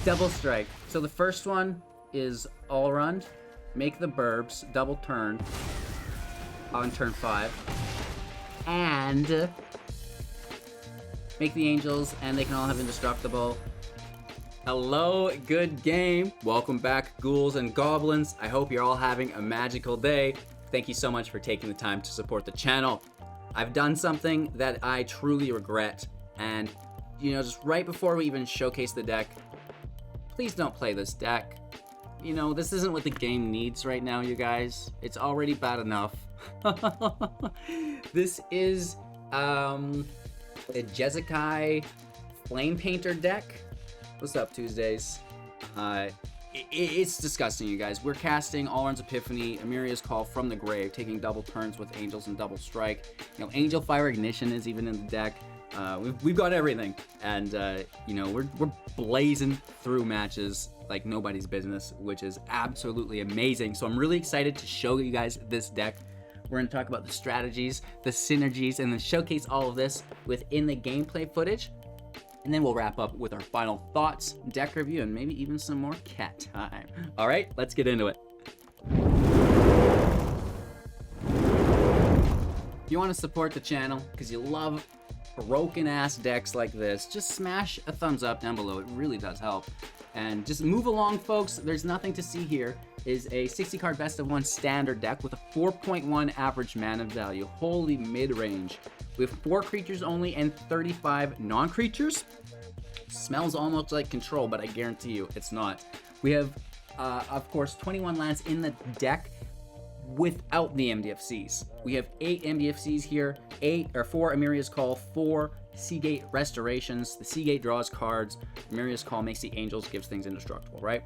Double strike. So the first one is all run, make the burbs, double turn on turn 5, and make the angels, and they can all have indestructible. Hello, good game. Welcome back, ghouls and goblins. I hope you're all having a magical day. Thank you so much for taking the time to support the channel. I've done something that I truly regret, and just right before we even showcase the deck, please don't play this deck. This isn't what the game needs right now, you guys. It's already bad enough. This is the Jeskai Flamepainter deck. What's up, Tuesdays? It's disgusting, you guys. We're casting Alrund's Epiphany, Amiria's Call from the grave, taking double turns with angels and double strike. Angel Fire Ignition is even in the deck. We've got everything, and we're blazing through matches like nobody's business, which is absolutely amazing. So I'm really excited to show you guys this deck. We're going to talk about the strategies, the synergies, and then showcase all of this within the gameplay footage. And then we'll wrap up with our final thoughts, deck review, and maybe even some more cat time. All right, let's get into it. If you want to support the channel because you love broken ass decks like this, just smash a thumbs up down below. It really does help. And just move along, folks. There's nothing to see here. Is a 60 card best of 1 standard deck with a 4.1 average mana value. Holy mid-range. We have 4 creatures only and 35 non-creatures. Smells almost like control, but I guarantee you it's not. We have, of course, 21 lands in the deck without the MDFCs. We have 8 MDFCs here, 4 Amiria's Call, 4 Seagate Restorations. The Seagate draws cards. Amiria's Call makes the angels, gives things indestructible, right?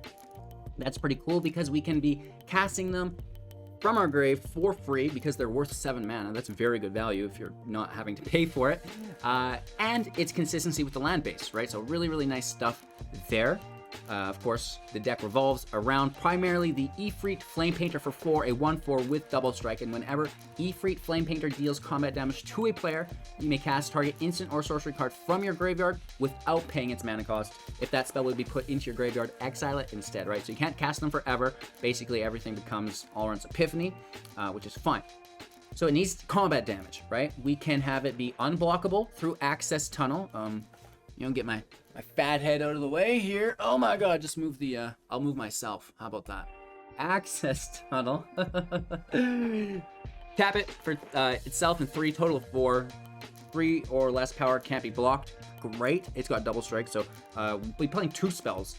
That's pretty cool because we can be casting them from our grave for free because they're worth 7 mana. That's very good value if you're not having to pay for it. And it's consistency with the land base, right? So really, really nice stuff there. Of course, the deck revolves around primarily the Ifrit Flamepainter for 4, a 1/4 with double strike, and whenever Ifrit Flamepainter deals combat damage to a player, you may cast target instant or sorcery card from your graveyard without paying its mana cost. If that spell would be put into your graveyard, exile it instead, right? So you can't cast them forever. Basically, everything becomes Alrund's Epiphany, which is fine. So it needs combat damage, right? We can have it be unblockable through Access Tunnel. Get my fat head out of the way here. Oh my god, just move the, I'll move myself. How about that? Access Tunnel. Tap it for itself in 3, total of 4. 3 or less power, can't be blocked. Great. It's got double strike, so we're playing 2 spells,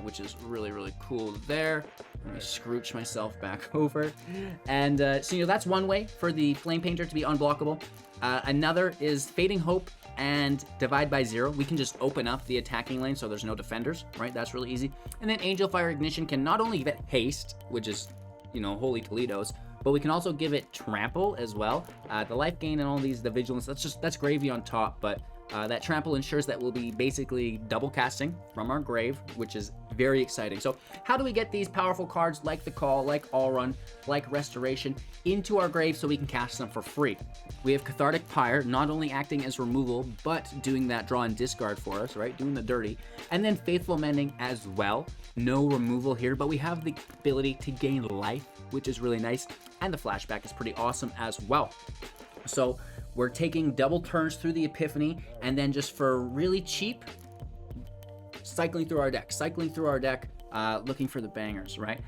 which is really, really cool there. Let me scrooch myself back over. And so, that's one way for the Flamepainter to be unblockable. Another is Fading Hope and Divide by 0. We can just open up the attacking lane so there's no defenders, right? That's really easy. And then Angel Fire Ignition can not only give it haste, which is, holy Toledo's, but we can also give it trample as well. The life gain and all these, the vigilance, that's gravy on top, but that trample ensures that we'll be basically double casting from our grave, which is very exciting. So how do we get these powerful cards like the Call, like Alrund, like Restoration into our grave so we can cast them for free? We have Cathartic Pyre, not only acting as removal, but doing that draw and discard for us, right? Doing the dirty. And then Faithful Mending as well. No removal here, but we have the ability to gain life, which is really nice. And the flashback is pretty awesome as well. So we're taking double turns through the Epiphany, and then just for really cheap, cycling through our deck, looking for the bangers, right?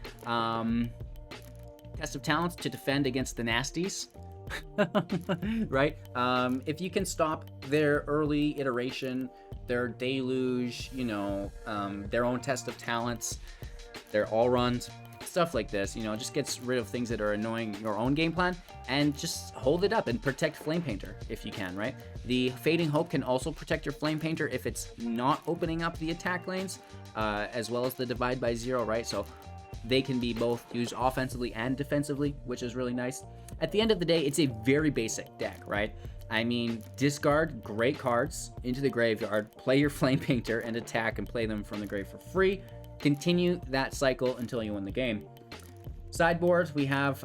Test of Talents to defend against the nasties, right? If you can stop their early iteration, their deluge, their own Test of Talents, their all runs, stuff like this, just gets rid of things that are annoying your own game plan, and just hold it up and protect Flamepainter if you can, right? The Fading Hope can also protect your Flamepainter if it's not opening up the attack lanes, as well as the Divide by 0, right? So they can be both used offensively and defensively, which is really nice. At the end of the day, it's a very basic deck, right? I mean, discard great cards into the graveyard, play your Flamepainter, and attack and play them from the grave for free. Continue that cycle until you win the game. Sideboard, we have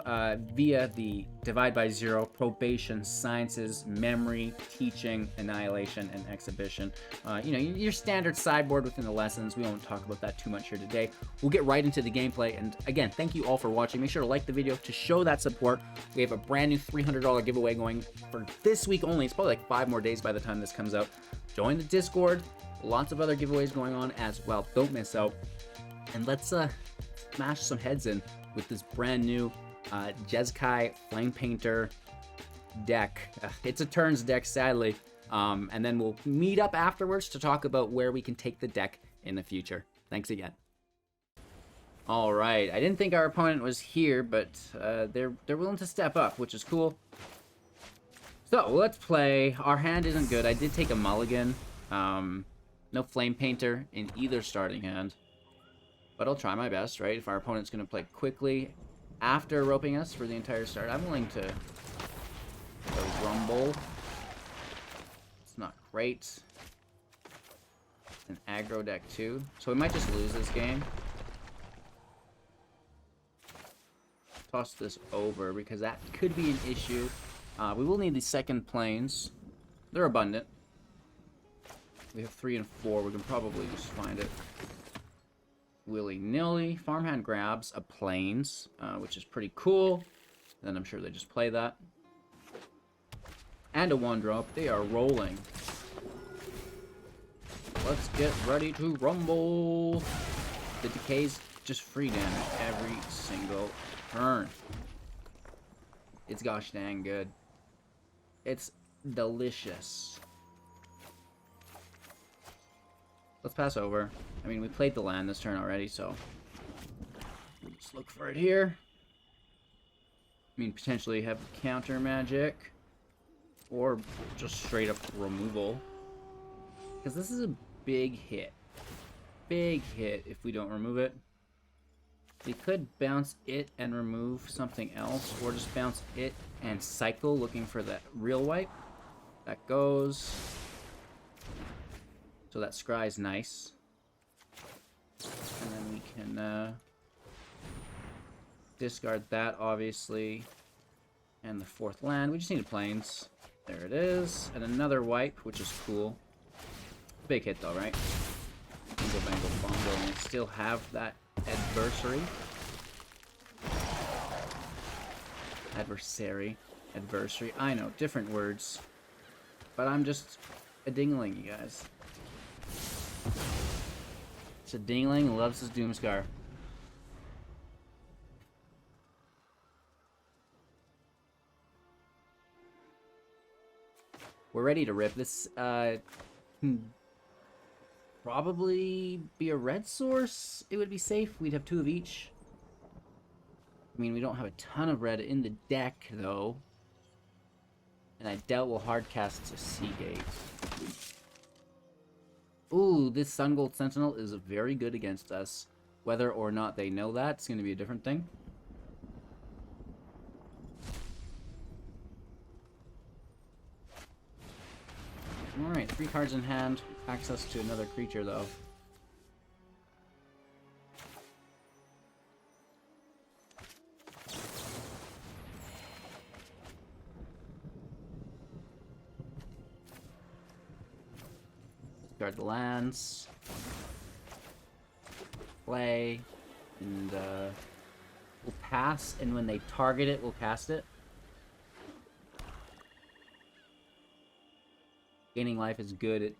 via the Divide by Zero, Probation, Sciences, Memory, Teaching, Annihilation, and Exhibition. You know, your standard sideboard within the lessons. We won't talk about that too much here today. We'll get right into the gameplay. And again, thank you all for watching. Make sure to like the video to show that support. We have a brand new $300 giveaway going for this week only. It's probably like 5 more days by the time this comes out. Join the Discord. Lots of other giveaways going on as well. Don't miss out. And let's smash some heads in with this brand new Jeskai Flamepainter deck. It's a turns deck, sadly. And then we'll meet up afterwards to talk about where we can take the deck in the future. Thanks again. All right, I didn't think our opponent was here, but they're willing to step up, which is cool. So let's play. Our hand isn't good. I did take a mulligan. No Flamepainter in either starting hand. But I'll try my best, right? If our opponent's going to play quickly after roping us for the entire start, I'm willing to rumble. It's not great. It's an aggro deck too, so we might just lose this game. Toss this over because that could be an issue. We will need the second planes. They're abundant. We have 3 and 4. We can probably just find it willy-nilly. Farmhand grabs a plains, which is pretty cool. Then I'm sure they just play that. And a 1-drop. They are rolling. Let's get ready to rumble. The decay's just free damage every single turn. It's gosh dang good. It's delicious. Let's pass over. I mean, we played the land this turn already, so we'll just look for it here. I mean, potentially have counter magic or just straight up removal, because this is a big hit. Big hit if we don't remove it. We could bounce it and remove something else, or just bounce it and cycle looking for that real wipe. That goes. So that scry's nice. And then we can discard that, obviously. And the 4th land. We just need a plains. There it is. And another wipe, which is cool. Big hit though, right? Bingo, bango, bongo. And we still have that adversary. Adversary. I know, different words. But I'm just a dingling, you guys. It's a dingling who loves his Doomscar. We're ready to rip. This probably be a red source. It would be safe. We'd have 2 of each. I mean, we don't have a ton of red in the deck, though. And I doubt we'll hardcast to Seagate. Ooh, this Sun Gold Sentinel is very good against us. Whether or not they know that, it's going to be a different thing. Alright, 3 cards in hand. Access to another creature, though. Discard the lands. Play. And we'll pass, and when they target it, we'll cast it. Gaining life is good. It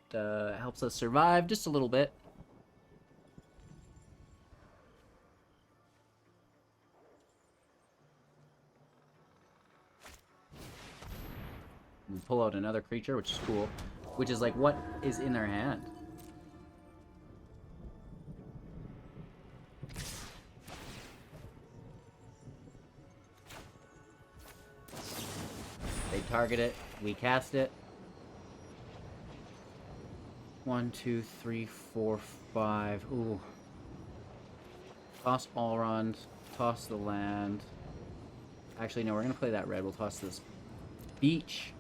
helps us survive just a little bit. We pull out another creature, which is cool. Which is like, what is in their hand? They target it. We cast it. 1, 2, 3, 4, 5. Ooh. Toss Allrond. Toss the land. Actually, no, we're going to play that red. We'll toss this beach.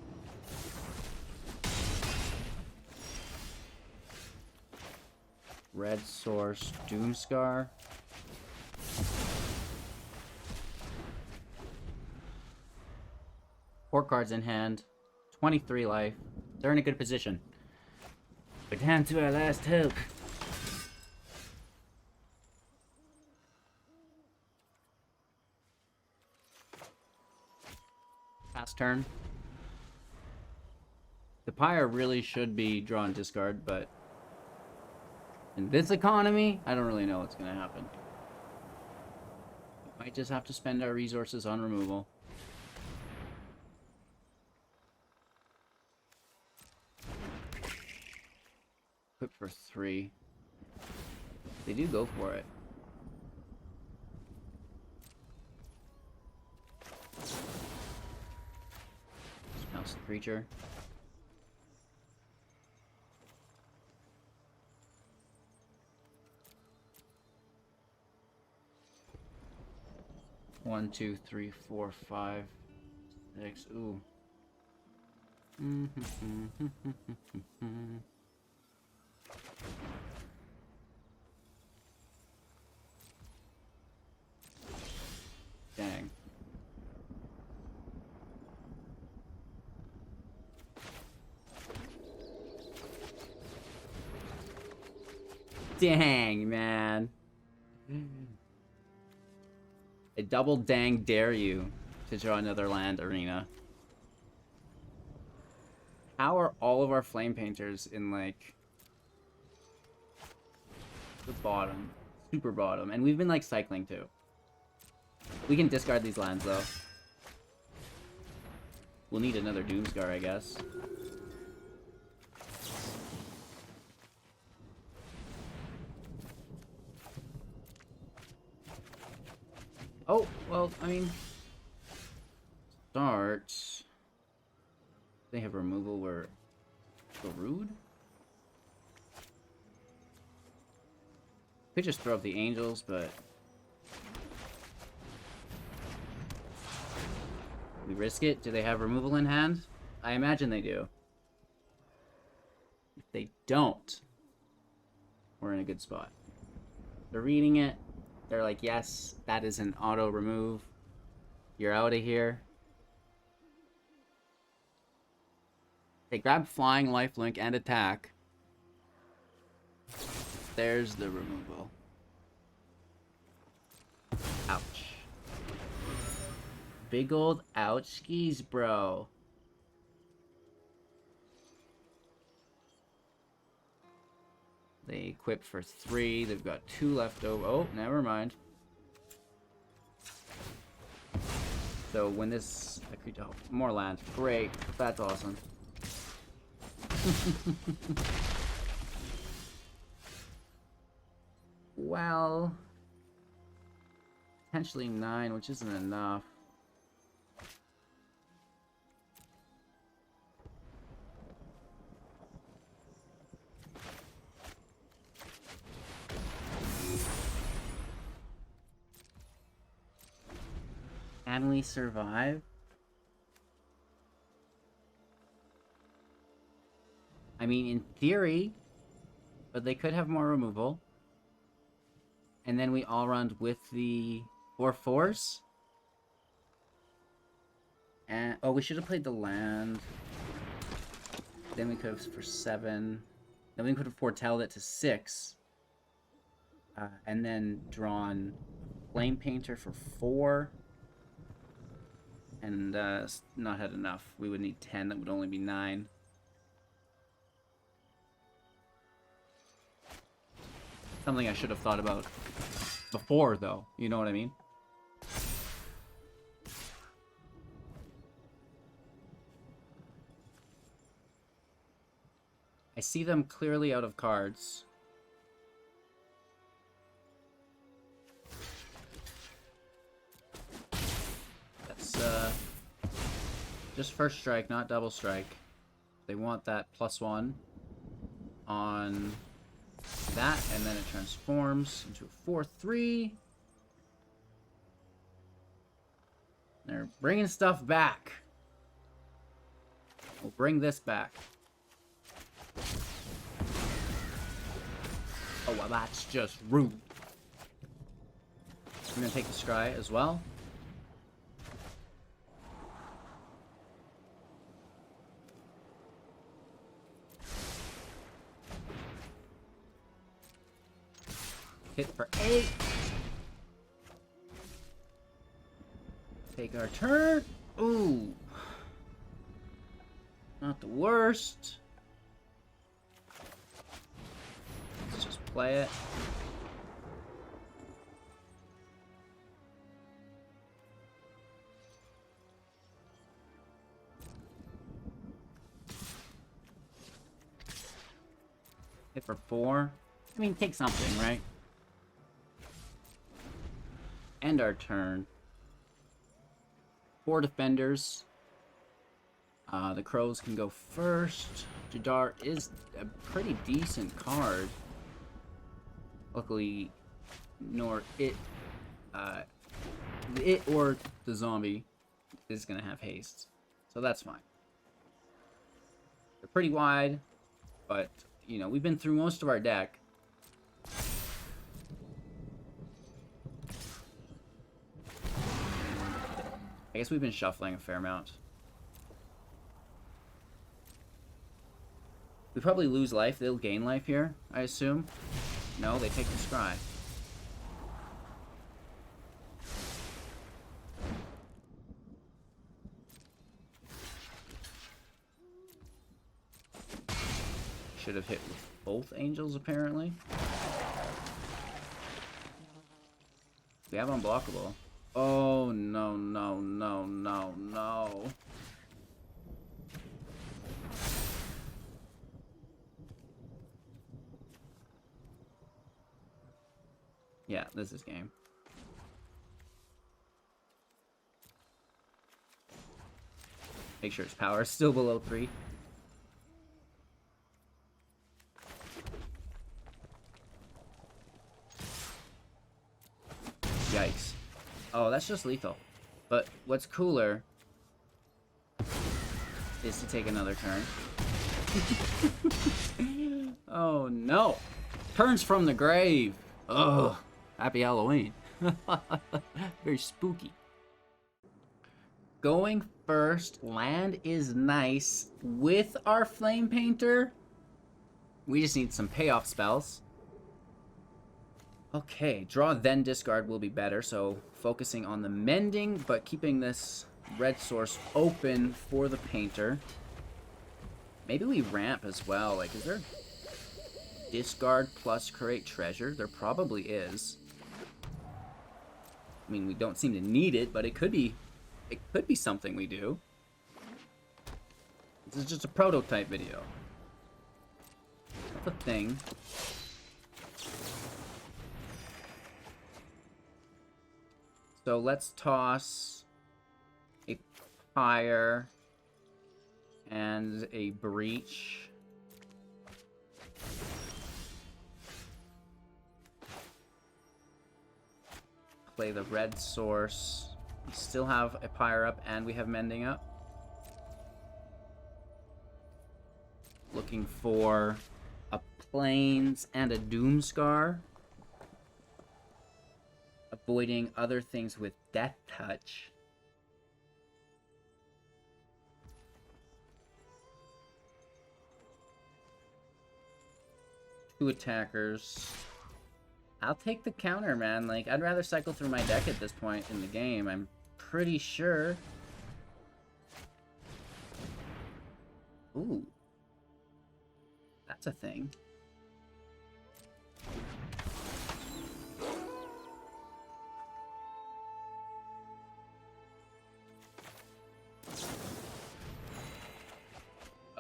Red source. Doomscar. 4 cards in hand. 23 life. They're in a good position. We're down to our last hope. Pass turn. The Pyre really should be draw and discard, but in this economy, I don't really know what's going to happen. We might just have to spend our resources on removal. Equip for 3. They do go for it. Mouse the creature. One, two, three, four, 5, 6. Ooh. Dang. Dang, man. I double dang dare you to draw another land, Arena. How are all of our flame painters in, like, the bottom? Super bottom. And we've been, like, cycling, too. We can discard these lands, though. We'll need another Doomscar, I guess. Oh, well, I mean... Start... They have removal where... Rude? Could just throw up the Angels, but... We risk it? Do they have removal in hand? I imagine they do. If they don't, we're in a good spot. They're reading it. They're like, yes, that is an auto remove. You're out of here. They grab flying, lifelink, and attack. There's the removal. Ouch. Big old ouch skis, bro. They equip for 3. They've got 2 left over. Oh, never mind. So when this... Oh, more land. Great. That's awesome. Well... Potentially 9, which isn't enough. Can we survive? I mean, in theory, but they could have more removal. And then we all run with the 4/4s. And oh, we should have played the land. Then we could have for 7. Then we could have foretelled it to 6. And then drawn Flame Painter for 4. And not had enough. We would need 10. That would only be 9. Something I should have thought about before, though. You know what I mean? I see them clearly out of cards. Just first strike, not double strike. They want that +1 on that, and then it transforms into a 4/3. They're bringing stuff back. We'll bring this back. Oh, well, that's just rude. I'm gonna take the scry as well. Hit for 8. Take our turn. Ooh. Not the worst. Let's just play it. Hit for 4. I mean, take something, right? End our turn. 4 defenders. The crows can go first. Jadar is a pretty decent card. Luckily, nor it or the zombie is gonna have haste, so that's fine. They're pretty wide, but you know, we've been through most of our deck. I guess we've been shuffling a fair amount. We probably lose life. They'll gain life here, I assume. No, they take the scry. Should have hit with both angels, apparently. We have unblockable. Oh, no, no, no, no, no. Yeah, this is game. Make sure its power is still below 3. Yikes. Oh, that's just lethal. But what's cooler is to take another turn. Oh no! Turns from the grave! Ugh! Happy Halloween. Very spooky. Going first, land is nice. With our Flamepainter, we just need some payoff spells. Okay, draw then discard will be better, so focusing on the mending, but keeping this red source open for the painter. Maybe we ramp as well. Like, is there discard plus create treasure? There probably is. I mean, we don't seem to need it, but it could be something we do. This is just a prototype video. That's a thing. So let's toss a pyre and a breach. Play the red source. We still have a pyre up and we have mending up. Looking for a plains and a doomscar. Avoiding other things with death touch. Two attackers. I'll take the counter, man. Like, I'd rather cycle through my deck at this point in the game. I'm pretty sure. Ooh. That's a thing.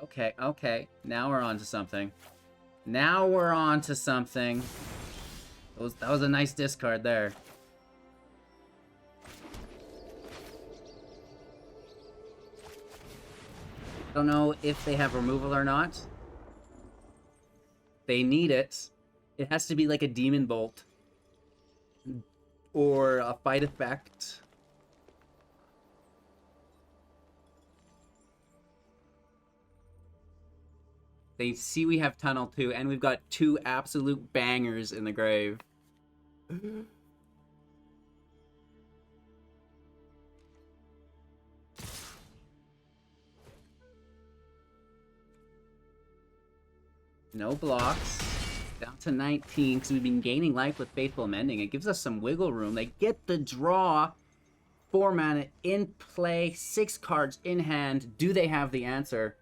Okay, okay. Now we're on to something. Now we're on to something. That was a nice discard there. Don't know if they have removal or not. They need it. It has to be like a demon bolt. Or a fight effect. They see we have tunnel too, and we've got two absolute bangers in the grave. No blocks. Down to 19, because we've been gaining life with Faithful Mending. It gives us some wiggle room. They get the draw. 4 mana in play, 6 cards in hand. Do they have the answer?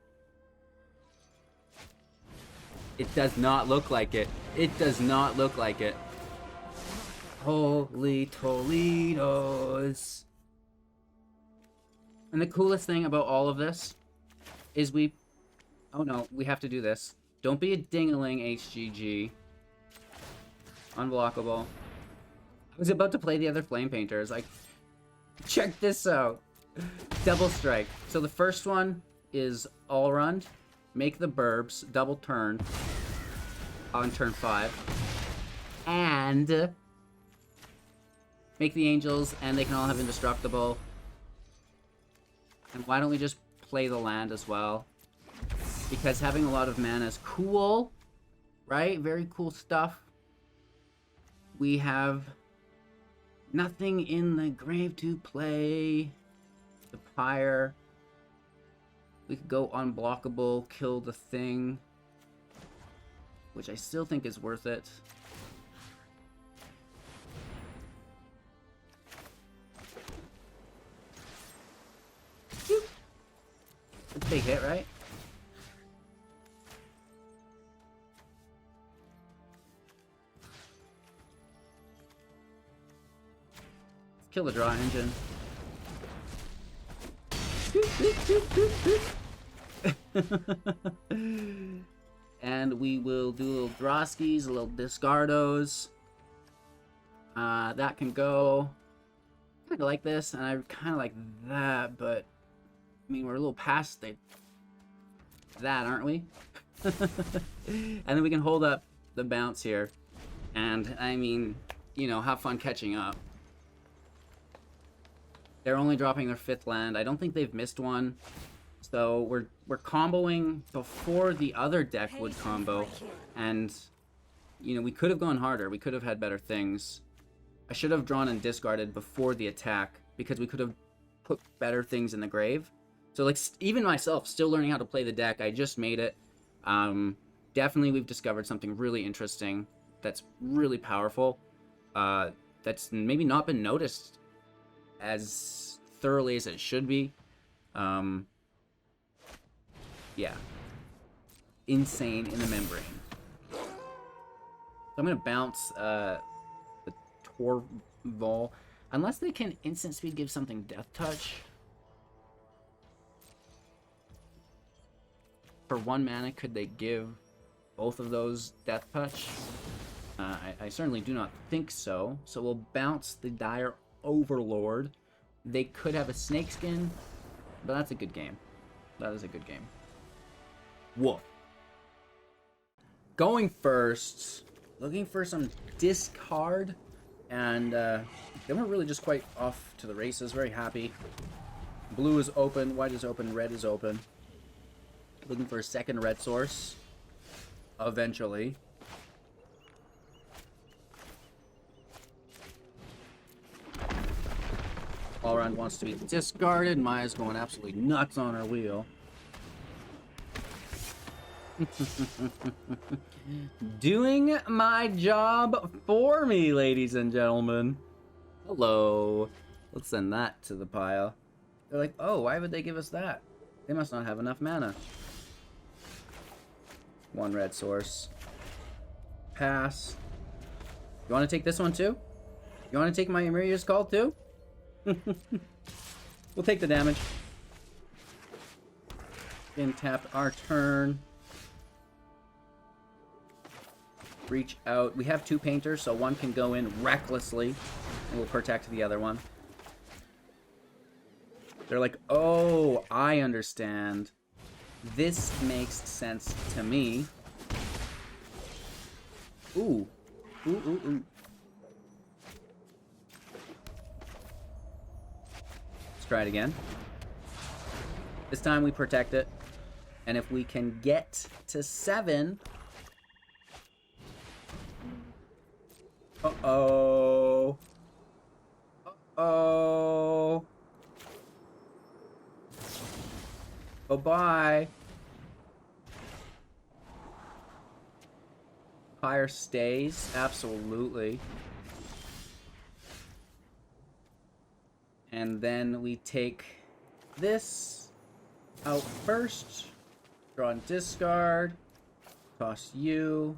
It does not look like it. It does not look like it. Holy Toledos. And the coolest thing about all of this is we... Oh no, we have to do this. Don't be a ding-a-ling, HGG. Unblockable. I was about to play the other Flame Painters. Like, check this out. Double strike. So the first one is all run. Make the burbs. Double turn. On turn 5. And make the angels, and they can all have indestructible. And why don't we just play the land as well? Because having a lot of mana is cool, right? Very cool stuff. We have nothing in the grave to play. The pyre. We could go unblockable, kill the thing, which I still think is worth it. It's a big hit, right? Kill the draw engine. And we will do little Droskies, a little Discardos. That can go. I kind of like this, and I kind of like that, but I mean, we're a little past that, aren't we? And then we can hold up the bounce here. And, I mean, you know, have fun catching up. They're only dropping their 5th land. I don't think they've missed one. So we're comboing before the other deck would combo. And, you know, we could have gone harder. We could have had better things. I should have drawn and discarded before the attack, because we could have put better things in the grave. So, like, even myself, still learning how to play the deck. I just made it. Definitely we've discovered something really interesting that's really powerful. That's maybe not been noticed as thoroughly as it should be. Yeah. Insane in the membrane. So I'm going to bounce the Torval. Unless they can instant speed give something Death Touch. For 1 mana, could they give both of those Death Touch? I certainly do not think so. So we'll bounce the Dire Overlord. They could have a Snakeskin, but that's a good game. That is a good game. Woof. Going first, looking for some discard, and they weren't really just quite off to the races. Very happy. Blue is open, white is open, red is open. Looking for a second red source. Eventually. All around wants to be discarded. Maya's going absolutely nuts on her wheel. Doing my job for me, ladies and gentlemen. Hello. Let's send that to the pile. They're like, oh, why would they give us that? They must not have enough mana. 1 red source. Pass. You want to take this one too? You want to take my Emeria's Call too? We'll take the damage. Then tap our turn. Reach out. We have 2 painters, so one can go in recklessly, and we'll protect the other one. They're like, oh, I understand. This makes sense to me. Ooh. Ooh, ooh, ooh. Let's try it again. This time we protect it. And if we can get to 7... Uh-oh. Uh-oh. Bye-bye. Pyre stays, absolutely. And then we take this out first. Draw and discard. Toss you.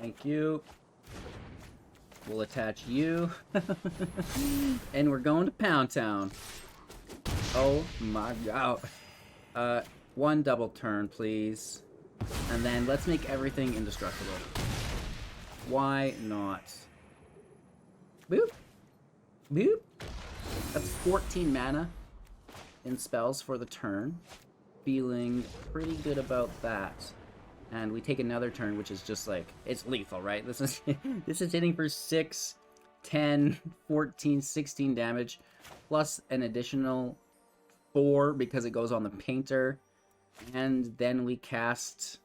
Thank you. We'll attach you. And we're going to Pound Town. Oh my god. One double turn, please. And then let's make everything indestructible. Why not? Boop. Boop. That's 14 mana in spells for the turn. Feeling pretty good about that. And we take another turn, which is just like, it's lethal, right? This is this is hitting for 6, 10, 14, 16 damage, plus an additional 4 because it goes on the painter. And then we cast,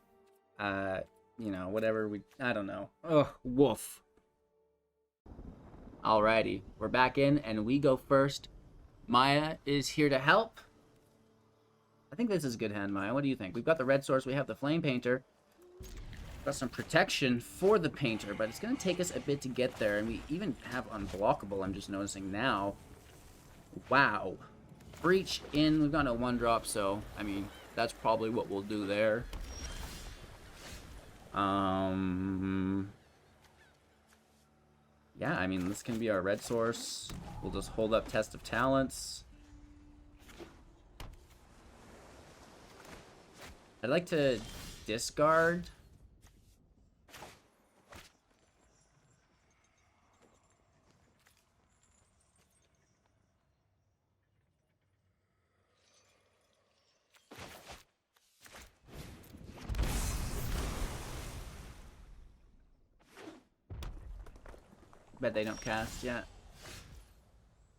you know, whatever I don't know. Ugh, woof. Alrighty, we're back in, and we go first. Maya is here to help. I think this is a good hand, Maya. What do you think? We've got the red source, we have the Flamepainter. Got some protection for the painter, but it's going to take us a bit to get there, and we even have unblockable, I'm just noticing now. Wow. Breach in, we've got a 1-drop, so, I mean, that's probably what we'll do there. Yeah, I mean, this can be our red source. We'll just hold up Test of Talents. I'd like to discard. Bet they don't cast yet.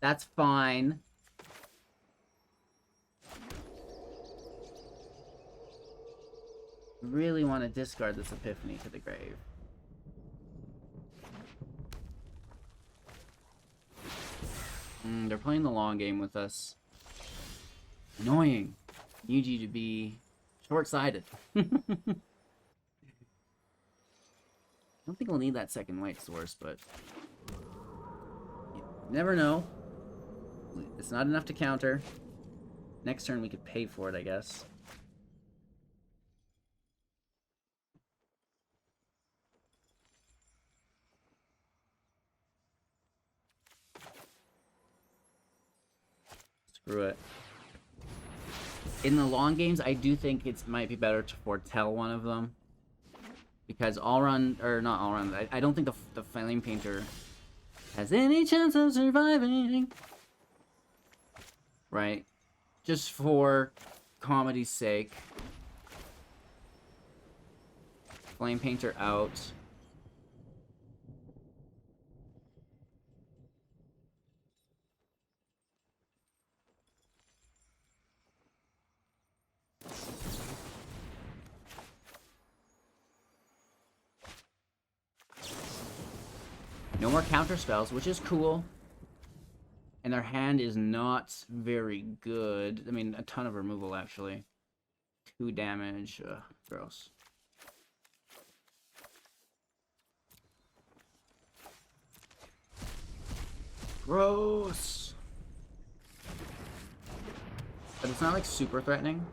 That's fine. Really want to discard this Epiphany to the grave. They're playing the long game with us. Annoying. Need you to be short-sighted. I don't think we'll need that second white source, but you never know. It's not enough to counter. Next turn we could pay for it, I guess. Screw it. In the long games, I do think it might be better to foretell one of them. Because All-Run, or not All-Run, I don't think the Flamepainter has any chance of surviving. Right? Just for comedy's sake. Flamepainter out. No more counter spells, which is cool. And their hand is not very good. I mean, a ton of removal, actually. 2 damage. Ugh, gross. Gross! But it's not, like, super threatening.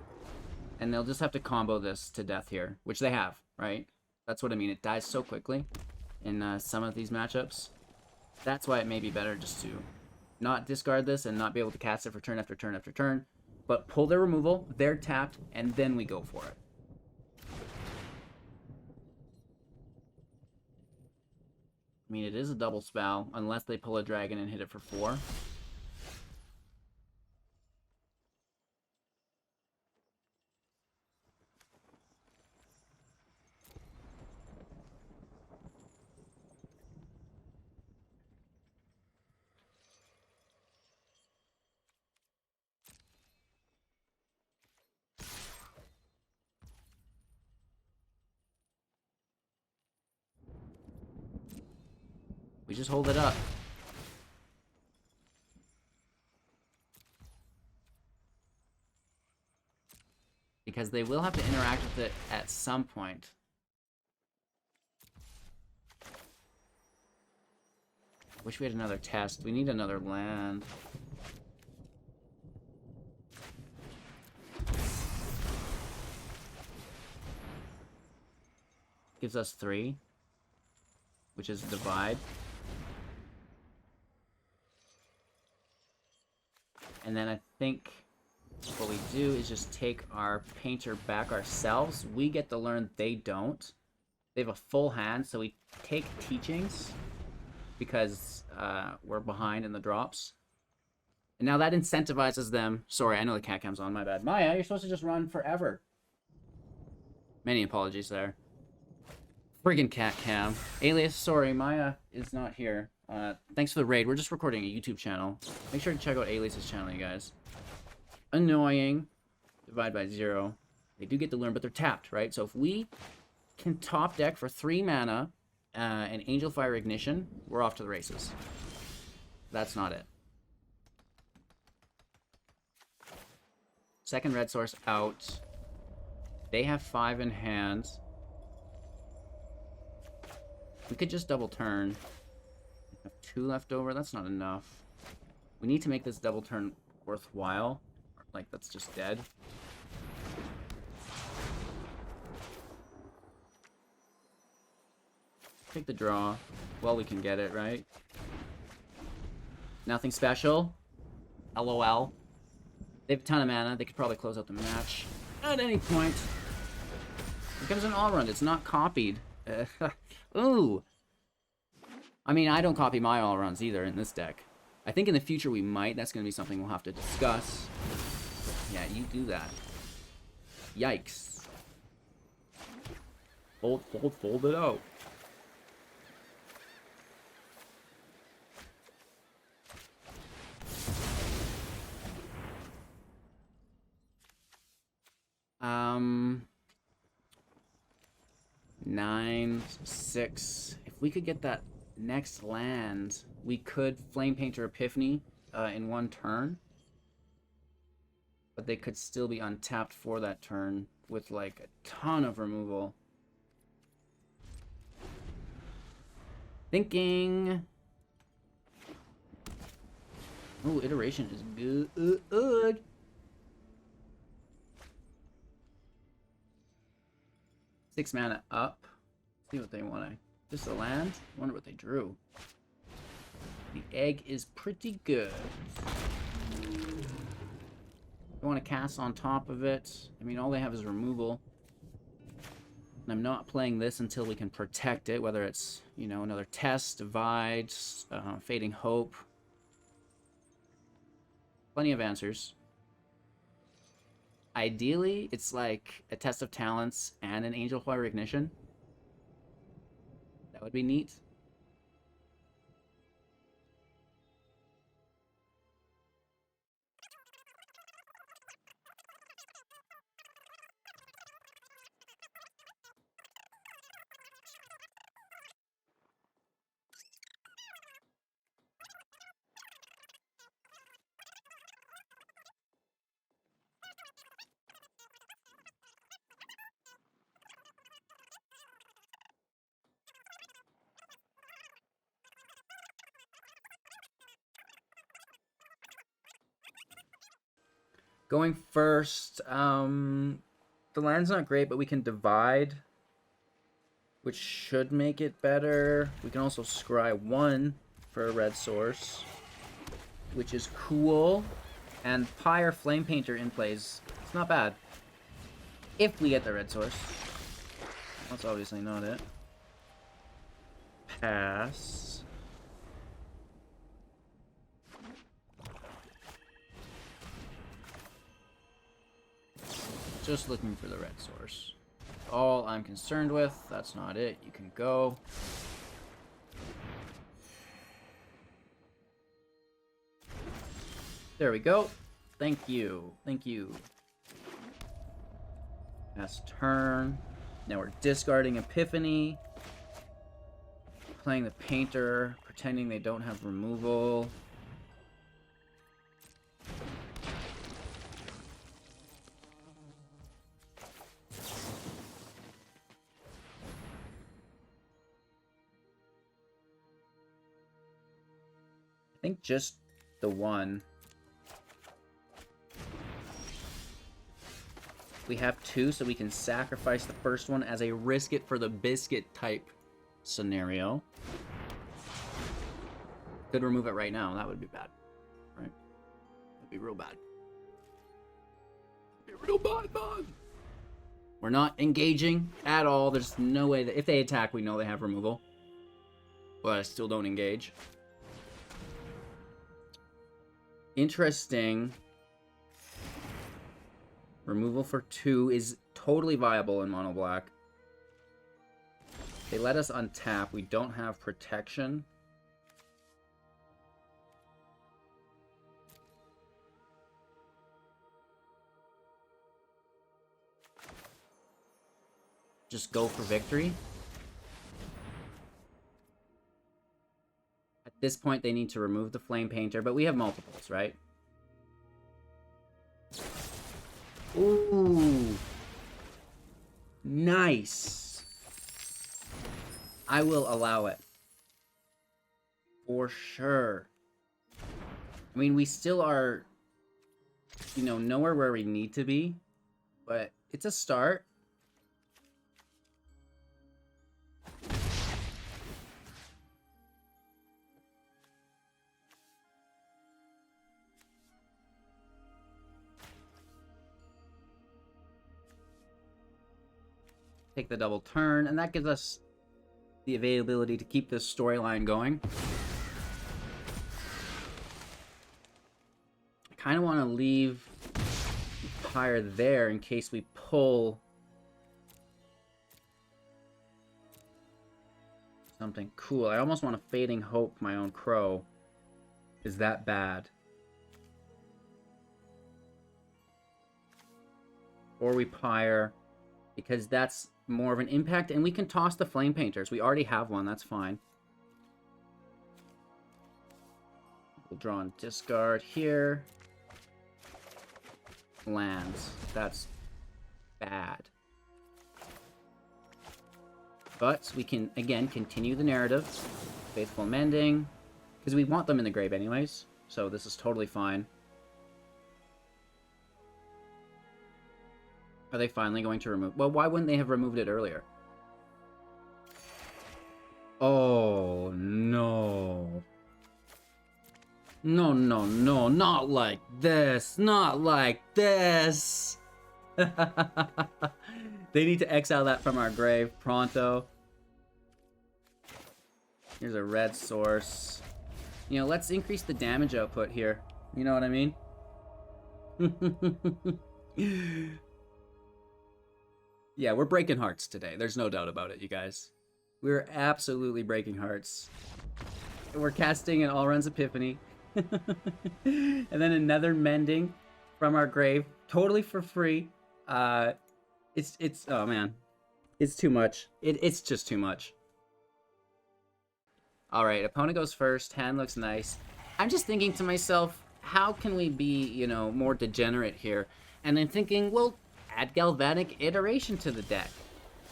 And they'll just have to combo this to death here. Which they have, right? That's what I mean. It dies so quickly in some of these matchups. That's why it may be better just to not discard this and not be able to cast it for turn after turn after turn, but pull their removal, they're tapped, and then we go for it. I mean, it is a double spell, unless they pull a dragon and hit it for 4. We just hold it up. Because they will have to interact with it at some point. Wish we had another test. We need another land. Gives us 3, which is divide. And then I think what we do is just take our painter back ourselves. We get to learn, they don't. They have a full hand, so we take teachings because we're behind in the drops. And now that incentivizes them. Sorry, I know the cat cam's on, my bad. Maya, you're supposed to just run forever. Many apologies there. Friggin' cat cam. Alias, sorry, Maya is not here. Thanks for the raid. We're just recording a YouTube channel. Make sure to check out Alias's channel, you guys. Annoying. Divide by 0. They do get to learn, but they're tapped, right? So if we can top deck for 3 mana and Angel Fire Ignition, we're off to the races. That's not it. Second red source out. They have 5 in hand. We could just double turn. We have 2 left over. That's not enough. We need to make this double turn worthwhile. Like, that's just dead. Take the draw. Well, we can get it, right? Nothing special. LOL. They have a ton of mana. They could probably close out the match at any point. Here comes an all-run. It's not copied. Ooh. I mean, I don't copy my all-runs either in this deck. I think in the future we might. That's going to be something we'll have to discuss. Yeah, you do that. Yikes. Fold it out. Nine, 6. If we could get that next land, we could Flamepainter Epiphany in 1 turn. But they could still be untapped for that turn with like a ton of removal. Thinking. Oh, iteration is good. Six mana up. See what they want to. Just a land? Wonder what they drew. The egg is pretty good. I want to cast on top of it. I mean, all they have is removal. And I'm not playing this until we can protect it, whether it's, you know, another test, divide, fading hope. Plenty of answers. Ideally, it's like a test of talents and an Angel Fire Ignition. That would be neat. Going first, the land's not great, but we can divide, which should make it better. We can also scry 1 for a red source, which is cool. And Pyre Flamepainter in plays. It's not bad. If we get the red source. That's obviously not it. Pass. Just looking for the red source. All I'm concerned with. That's not it. You can go. There we go. Thank you. Thank you. Pass turn. Now we're discarding Epiphany. Playing the Painter. Pretending they don't have removal. think just the one. We have 2, so we can sacrifice the first one as a risk it for the biscuit type scenario. Could remove it right now. That would be bad. Right? That'd be real bad. That'd be real bad, man. We're not engaging at all. There's no way that if they attack, we know they have removal. But I still don't engage. Interesting. Removal for 2 is totally viable in mono black. They let us untap. We don't have protection. Just go for victory. At this point, they need to remove the Flamepainter, but we have multiples, right? Ooh. Nice. I will allow it. For sure. I mean, we still are, you know, nowhere where we need to be, but it's a start. Take the double turn, and that gives us the availability to keep this storyline going. I kind of want to leave Pyre there in case we pull something cool. I almost want to Fading Hope my own Crow. Is that bad? Or we Pyre, because that's more of an impact, and we can toss the Flamepainters. We already have one, that's fine. We'll draw and discard here. Lands. That's bad. But we can, again, continue the narrative. Faithful Mending. Because we want them in the grave anyways. So this is totally fine. Are they finally going to remove... Well, why wouldn't they have removed it earlier? Oh, no. No, no, no. Not like this. Not like this. They need to exile that from our grave pronto. Here's a red source. You know, let's increase the damage output here. You know what I mean? Yeah, we're breaking hearts today. There's no doubt about it, you guys. We're absolutely breaking hearts. We're casting an All-Runs Epiphany. And then another Mending from our grave. Totally for free. It's oh man. It's too much. It's just too much. Alright, opponent goes first. Hand looks nice. I'm just thinking to myself, how can we be, you know, more degenerate here? And then thinking, well, add Galvanic Iteration to the deck,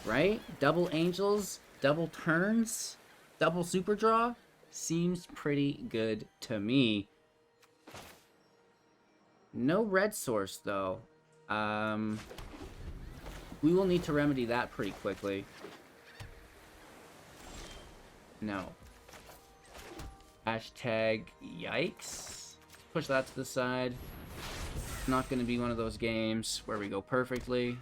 right? Double Angels, double turns, double Super Draw. Seems pretty good to me. No red source, though. We will need to remedy that pretty quickly. No. Hashtag yikes. Push that to the side. Not going to be one of those games where we go perfectly.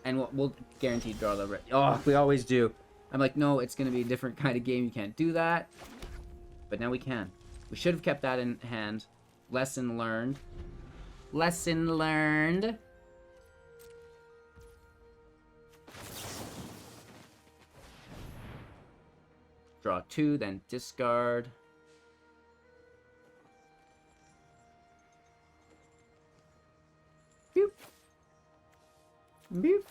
And we'll guarantee draw the red. Oh, we always do. I'm like, no, it's going to be a different kind of game. You can't do that. But now we can. We should have kept that in hand. Lesson learned. Lesson learned. Draw 2, then discard. Boop. Boop.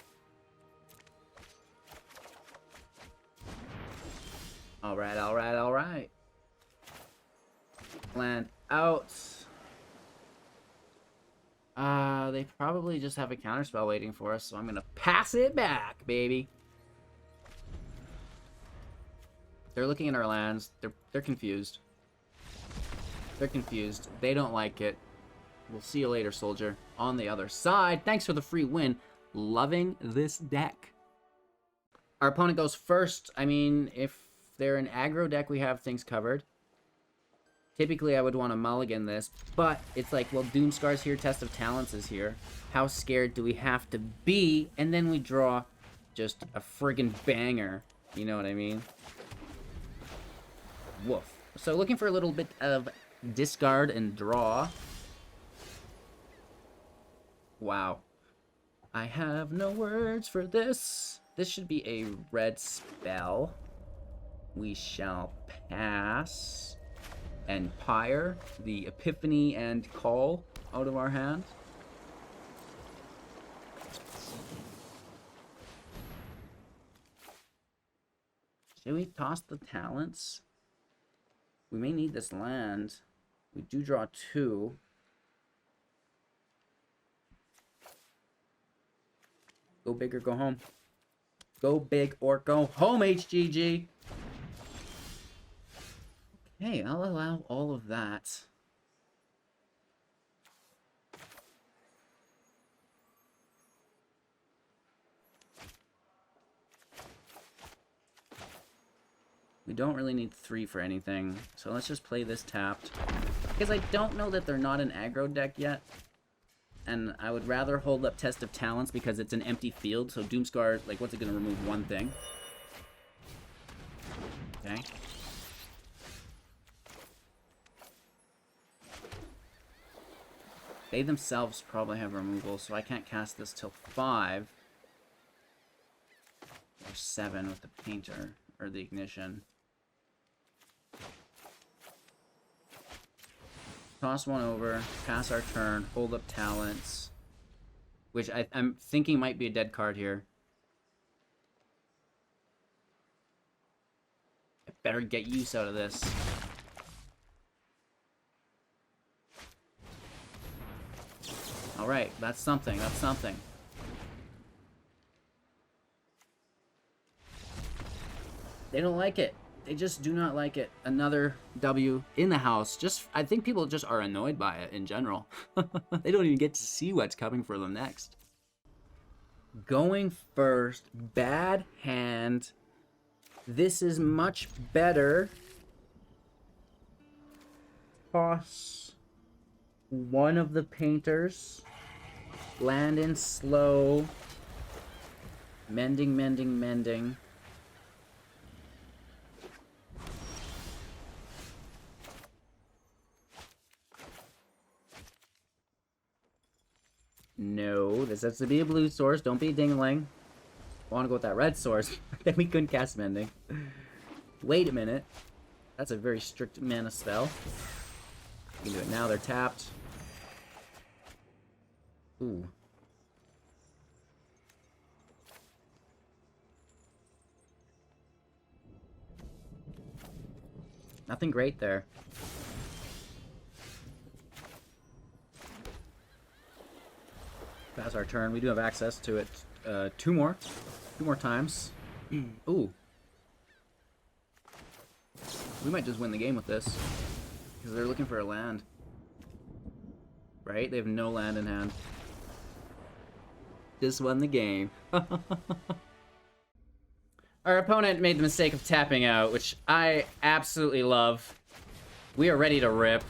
Alright, alright, alright. Land out. They probably just have a counterspell waiting for us, so I'm gonna pass it back, baby. They're looking at our lands. They're confused. They're confused. They don't like it. We'll see you later, soldier. On the other side, thanks for the free win. Loving this deck. Our opponent goes first. I mean, if they're an aggro deck, we have things covered. Typically, I would want to mulligan this, but it's like, well, Doomscar's here, Test of Talents is here. How scared do we have to be? And then we draw just a friggin' banger. You know what I mean? Woof. So looking for a little bit of discard and draw. Wow. I have no words for this. This should be a red spell. We shall pass and Pyre the Epiphany and Call out of our hand. Should we toss the talents? We may need this land. We do draw 2. Go big or go home. Go big or go home, HGG. Okay, I'll allow all of that. We don't really need 3 for anything, so let's just play this tapped. Because I don't know that they're not an aggro deck yet. And I would rather hold up Test of Talents because it's an empty field, so Doomscar, like, what's it going to remove? One thing. Okay. They themselves probably have removal, so I can't cast this till 5. Or 7 with the Painter, or the Ignition. Toss one over, pass our turn, hold up talents. Which I'm thinking might be a dead card here. I better get use out of this. Alright, that's something, that's something. They don't like it. They just do not like it. Another W in the house. Just, I think people just are annoyed by it in general. They don't even get to see what's coming for them next. Going first, bad hand. This is much better. Toss one of the painters. Land in slow. Mending, mending, mending. No, this has to be a blue source. Don't be a dingling. I want to go with that red source. Then we couldn't cast Mending. Wait a minute. That's a very strict mana spell. We can do it now. They're tapped. Ooh. Nothing great there. Pass our turn. We do have access to it. Two more times. Ooh. We might just win the game with this. Because they're looking for a land. Right? They have no land in hand. Just won the game. Our opponent made the mistake of tapping out, which I absolutely love. We are ready to rip.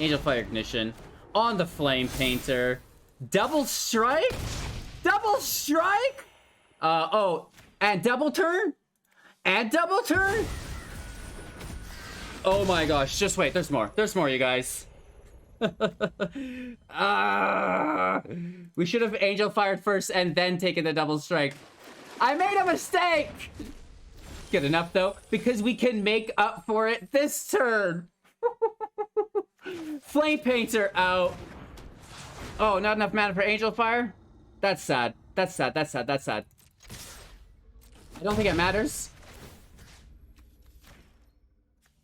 Angel Fire Ignition. On the Flamepainter. Double strike? Double strike? Oh, and double turn? And double turn? Oh my gosh, just wait, there's more. There's more, you guys. We should have Angel Fired first and then taken the double strike. I made a mistake! Good enough, though, because we can make up for it this turn. Flamepainter out. Oh, not enough mana for Angel Fire? That's sad. That's sad. That's sad. That's sad. I don't think it matters.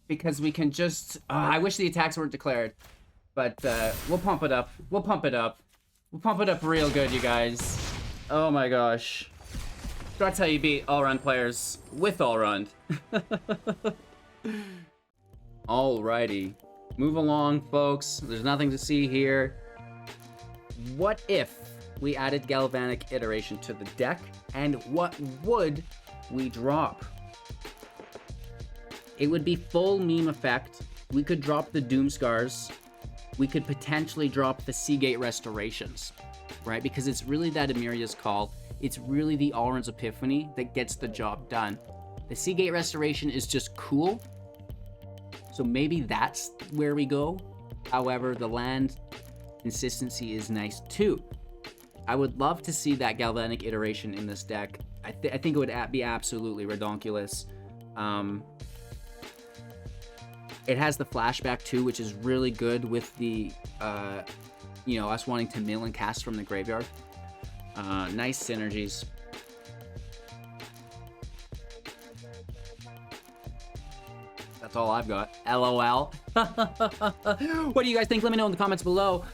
Because we can just... I wish the attacks weren't declared. But we'll pump it up. We'll pump it up. We'll pump it up real good, you guys. Oh my gosh. That's how you beat all-round players with all-round. Alrighty. Move along, folks. There's nothing to see here. What if we added Galvanic Iteration to the deck, and what would we drop? It would be full meme effect. We could drop the Doomskars. We could potentially drop the Seagate Restorations, right? Because it's really that Emeria's Call. It's really the Alrund's Epiphany that gets the job done. The Seagate Restoration is just cool, so maybe that's where we go. However, the land consistency is nice too. I would love to see that Galvanic Iteration in this deck. I think it would be absolutely redonkulous. It has the flashback too, which is really good with the, you know, us wanting to mill and cast from the graveyard. Nice synergies. That's all I've got. LOL. What do you guys think? Let me know in the comments below.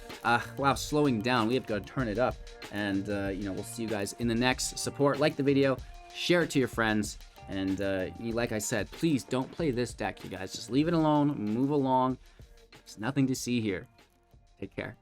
Wow, slowing down. We have got to turn it up. And, you know, we'll see you guys in the next support. Like the video, share it to your friends. And like I said, please don't play this deck, you guys. Just leave it alone, move along. There's nothing to see here. Take care.